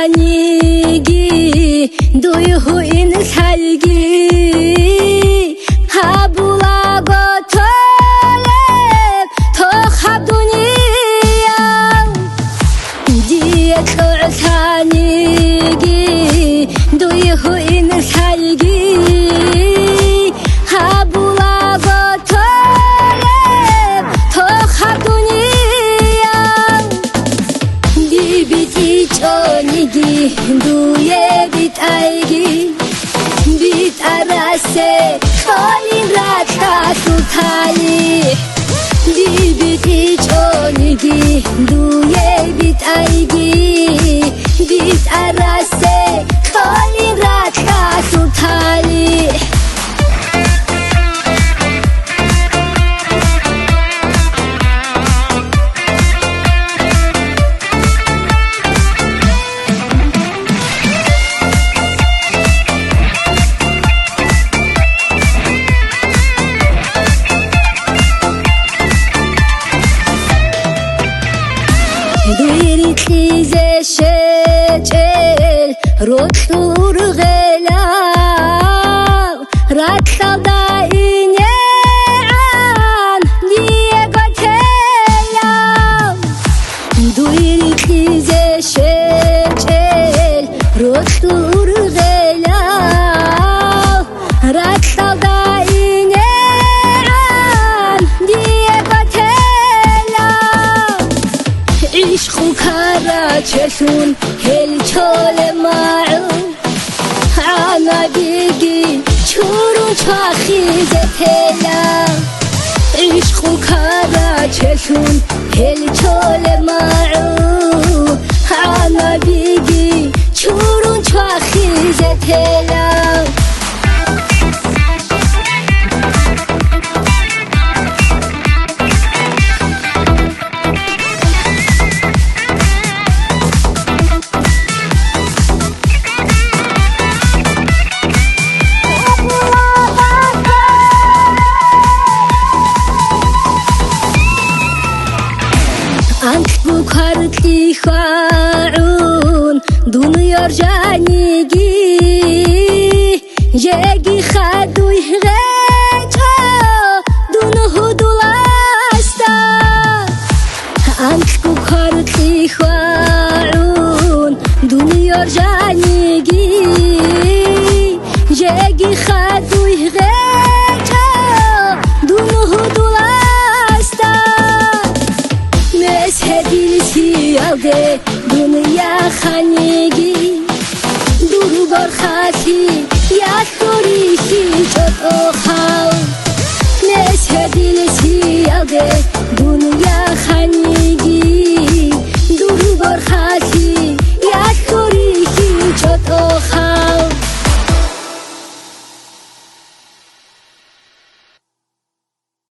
산이기 두유인 살기 하부하고 털레 더하두니야 뒤에 산이기 두유인 살기 하부하고 털레 더하두니야 니비지 전이기 두에 빛알기 빛알아세 걸린 라타 수타이 니비지 전이기 두에 빛알기 빛알아세 걸린 라타 수타이 Дуири тизе шечел ротур гела ратсалда инеан диеготеля Дуири тизе шечел ротур гела ратсалда инеан диеготеля عشق كراتشون هل چول معو عنا بيجي چورون چاخيزة تلا عشق كراتشون هل چول معو عنا بيجي چورون چاخيزة تلا Kartli xaun dunyor janigi yegi khaduy ghecha dunhu dulasta Antku kartli xaun dunyor janigi yegi khaduy ghecha dunhu dulasta Alde dünya hanigi Duru gorkhati ya